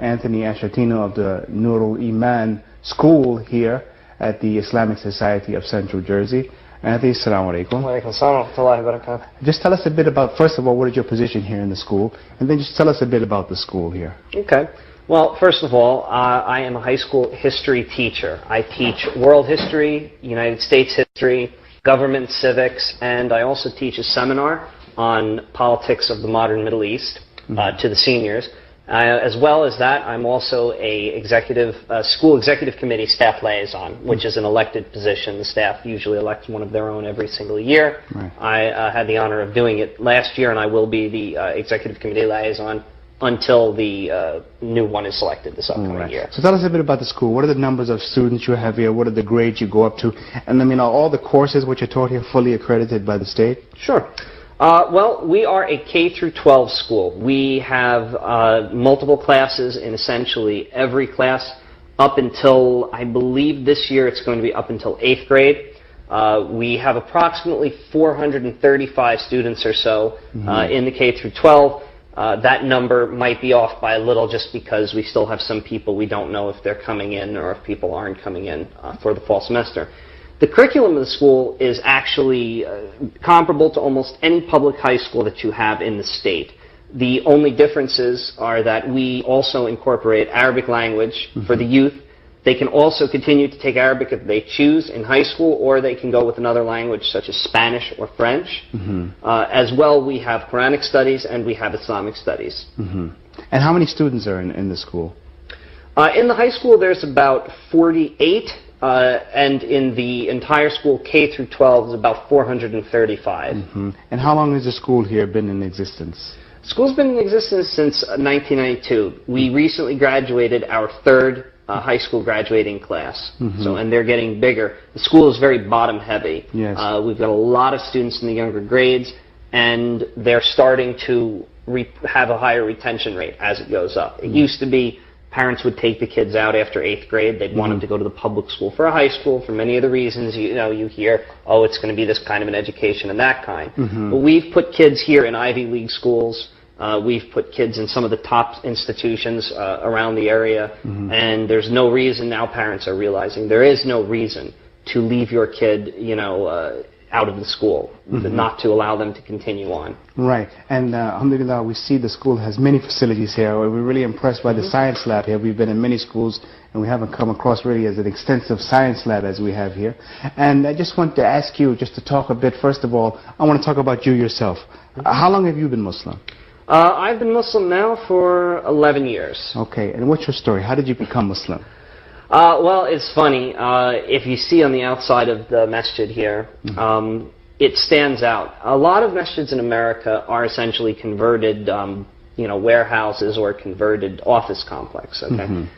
Anthony Ashatino of the Nurul Iman School here at the Islamic Society of Central Jersey. Anthony, Assalamu Alaikum. Wa Alaikum Assalam wa rahmatullahi wa barakatuh. Just tell us a bit about, first of all, what is your position here in the school, and then just tell us a bit about the school here. Okay. Well, first of all, I am a high school history teacher. I teach world history, United States history, government civics, and I also teach a seminar on politics of the modern Middle East to the seniors. As well as that, I'm also a school executive committee staff liaison, which is an elected position. The staff usually elects one of their own every single year. Right. I had the honor of doing it last year, and I will be the executive committee liaison until the new one is selected this upcoming year. So tell us a bit about the school. What are the numbers of students you have here? What are the grades you go up to? And I mean, are all the courses which are taught here fully accredited by the state? Sure. Well, we are a K through 12 school. We have multiple classes in essentially every class up until, I believe this year it's going to be up until 8th grade. We have approximately 435 students or so in the K through 12. That number might be off by a little just because we still have some people we don't know if they're coming in or if people aren't coming in for the fall semester. The curriculum of the school is actually comparable to almost any public high school that you have in the state. The only differences are that we also incorporate Arabic language for the youth. They can also continue to take Arabic if they choose in high school, or they can go with another language such as Spanish or French. As well, we have Quranic studies and we have Islamic studies. And how many students are in the school? In the high school, there's about 48. And in the entire school, K through 12, is about 435. And how long has the school here been in existence? School's been in existence since 1992. We recently graduated our third high school graduating class, and they're getting bigger. The school is very bottom heavy. Yes. We've got a lot of students in the younger grades, and they're starting to have a higher retention rate as it goes up. It used to be parents would take the kids out after 8th grade. They'd want them to go to the public school for a high school for many of the reasons you hear, oh, it's going to be this kind of an education and that kind. But we've put kids here in Ivy League schools. We've put kids in some of the top institutions around the area, and there's no reason now. Parents are realizing there is no reason to leave your kid, out of the school, not to allow them to continue on. Right, and alhamdulillah, we see the school has many facilities here. We're really impressed by the science lab here. We've been in many schools, and we haven't come across really as an extensive science lab as we have here. And I just want to ask you just to talk a bit. First of all, I want to talk about you yourself. How long have you been Muslim? I've been Muslim now for 11 years. Okay, and what's your story? How did you become Muslim? Well, it's funny. If you see on the outside of the masjid here, it stands out. A lot of masjids in America are essentially converted, warehouses or converted office complex. Okay,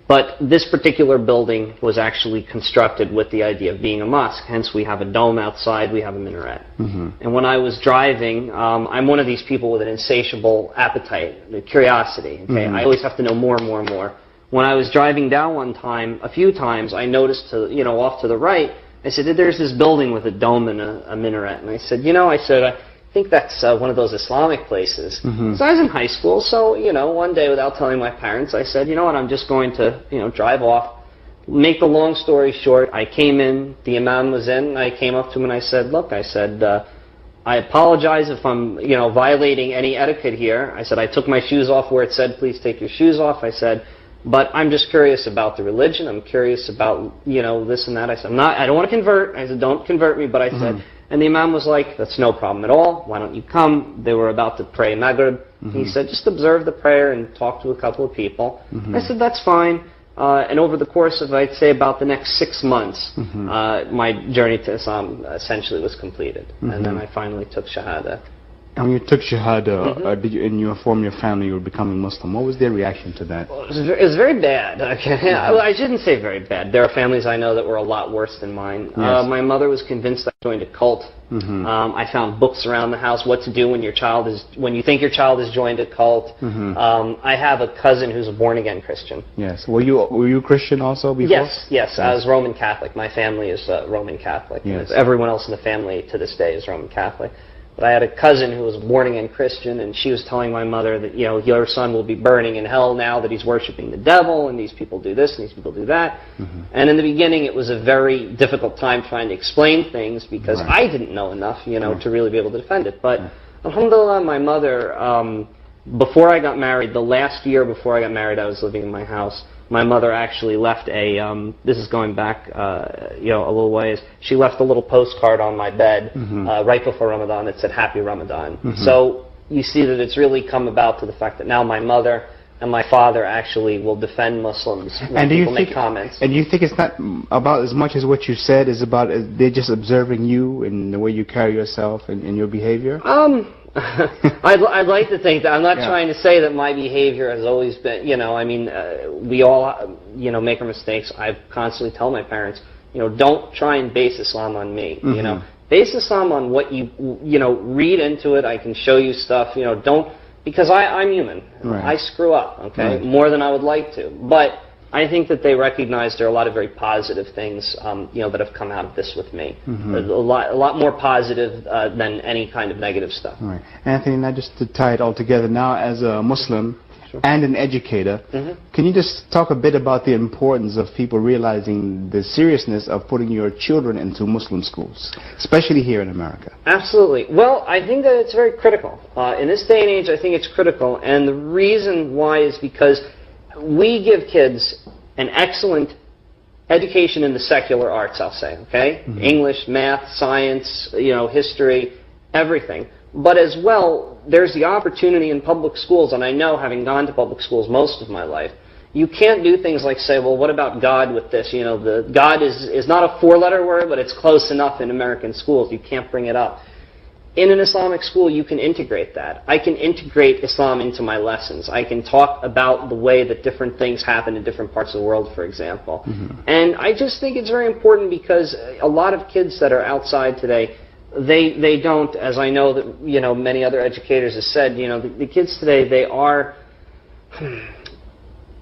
but this particular building was actually constructed with the idea of being a mosque. Hence, we have a dome outside. We have a minaret. And when I was driving, I'm one of these people with an insatiable appetite, curiosity. Okay, I always have to know more and more and more. When I was driving down a few times, I noticed off to the right, I said, there's this building with a dome and a minaret. And I said, I think that's one of those Islamic places. So I was in high school, so, one day without telling my parents, I said, you know what, I'm just going to, drive off. Make the long story short, I came in, the imam was in, and I came up to him and I said, look, I apologize if I'm, violating any etiquette here. I said, I took my shoes off where it said, please take your shoes off. I said, but I'm just curious about the religion. I'm curious about, this and that. I said, I don't want to convert. I said, don't convert me. But I said, and the imam was like, that's no problem at all. Why don't you come? They were about to pray Maghrib. He said, just observe the prayer and talk to a couple of people. I said, that's fine. And over the course of, I'd say, about the next 6 months, my journey to Islam essentially was completed. And then I finally took Shahada. When you took Shahada, did you inform your family you were becoming Muslim? What was their reaction to that? Well, it was very bad. Okay. I shouldn't say very bad. There are families I know that were a lot worse than mine. Yes. My mother was convinced I joined a cult. I found books around the house, what to do when you think your child has joined a cult. I have a cousin who's a born-again Christian. Yes. Were you Christian also before? Yes. I was Roman Catholic. My family is Roman Catholic. Yes. Everyone else in the family to this day is Roman Catholic. But I had a cousin who was a born-again Christian, and she was telling my mother that, your son will be burning in hell now that he's worshiping the devil, and these people do this, and these people do that. And in the beginning, it was a very difficult time trying to explain things, because I didn't know enough, to really be able to defend it. But alhamdulillah, my mother, before I got married, the last year before I got married, I was living in my house. My mother actually left this is going back, a little ways. She left a little postcard on my bed right before Ramadan that said Happy Ramadan. So you see that it's really come about to the fact that now my mother and my father actually will defend Muslims when people make comments. And you think it's not about as much as what you said, is about they're just observing you and the way you carry yourself and your behavior? I'd like to think that. I'm not trying to say that my behavior has always been, we all, make our mistakes. I constantly tell my parents, don't try and base Islam on me, Base Islam on what you, read into it. I can show you stuff, don't, because I'm human. I screw up, okay, more than I would like to. But I think that they recognize there are a lot of very positive things, that have come out of this with me. A lot more positive than any kind of negative stuff. Right. Anthony, now just to tie it all together, now as a Muslim and an educator, can you just talk a bit about the importance of people realizing the seriousness of putting your children into Muslim schools, especially here in America? Absolutely. Well, I think that it's very critical. In this day and age, I think it's critical, and the reason why is because we give kids an excellent education in the secular arts, I'll say, okay? English, math, science, history, everything. But as well, there's the opportunity in public schools, and I know, having gone to public schools most of my life, you can't do things like say, well, what about God with this? The God is not a four-letter word, but it's close enough in American schools. You can't bring it up. In an Islamic school, you can integrate that. I can integrate Islam into my lessons. I can talk about the way that different things happen in different parts of the world, for example. And I just think it's very important because a lot of kids that are outside today, they don't, as I know that, many other educators have said, the kids today,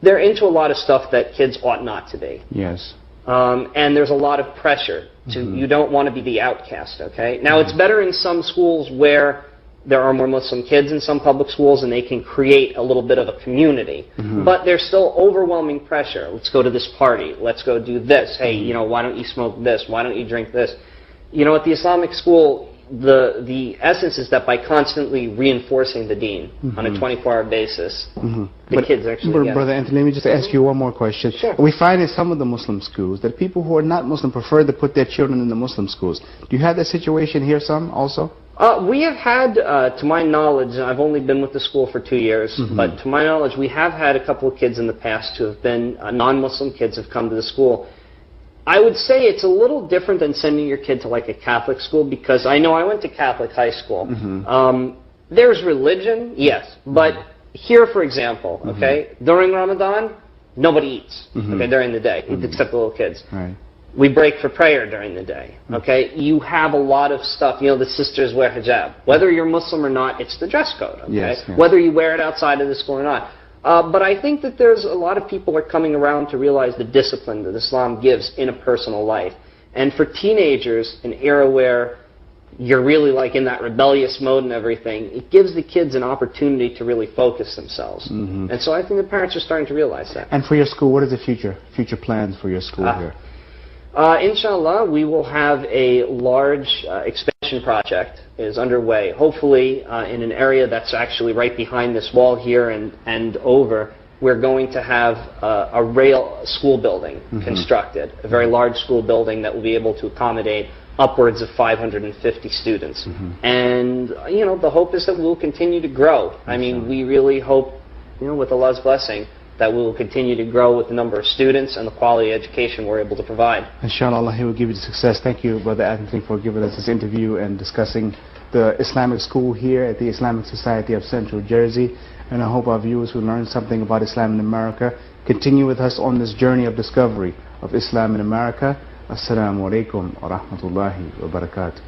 they're into a lot of stuff that kids ought not to be. Yes. And there's a lot of pressure. You don't want to be the outcast, okay? Now, it's better in some schools where there are more Muslim kids in some public schools and they can create a little bit of a community. But there's still overwhelming pressure. Let's go to this party. Let's go do this. Hey, why don't you smoke this? Why don't you drink this? At the Islamic school, the essence is that by constantly reinforcing the DEEN on a 24-hour basis, the kids actually get it. Brother Anthony, let me just ask you one more question. Sure. We find in some of the Muslim schools that people who are not Muslim prefer to put their children in the Muslim schools. Do you have that situation here some also? We have had, to my knowledge, I've only been with the school for 2 years, but to my knowledge, we have had a couple of kids in the past who have been non-Muslim kids have come to the school. I would say it's a little different than sending your kid to like a Catholic school, because I know I went to Catholic high school. There's religion, yes, but here, for example, okay, during Ramadan, nobody eats, okay, during the day, except the little kids. We break for prayer during the day, okay? You have a lot of stuff, the sisters wear hijab. Whether you're Muslim or not, it's the dress code, okay? Whether you wear it outside of the school or not. But I think that there's a lot of people are coming around to realize the discipline that Islam gives in a personal life. And for teenagers, an era where you're really like in that rebellious mode and everything, it gives the kids an opportunity to really focus themselves. And so I think the parents are starting to realize that. And for your school, what is the future plans for your school here? InshaAllah, we will have a large expansion project is underway, hopefully in an area that's actually right behind this wall here and over. We're going to have a rail school building constructed, a very large school building that will be able to accommodate upwards of 550 students. And, the hope is that we will continue to grow. I mean, we really hope, with Allah's blessing, that we will continue to grow with the number of students and the quality education we're able to provide. InshaAllah, He will give you the success. Thank you, Brother Anthony, for giving us this interview and discussing the Islamic school here at the Islamic Society of Central Jersey. And I hope our viewers who learned something about Islam in America continue with us on this journey of discovery of Islam in America. Assalamu Alaikum wa rahmatullahi wa barakatuh.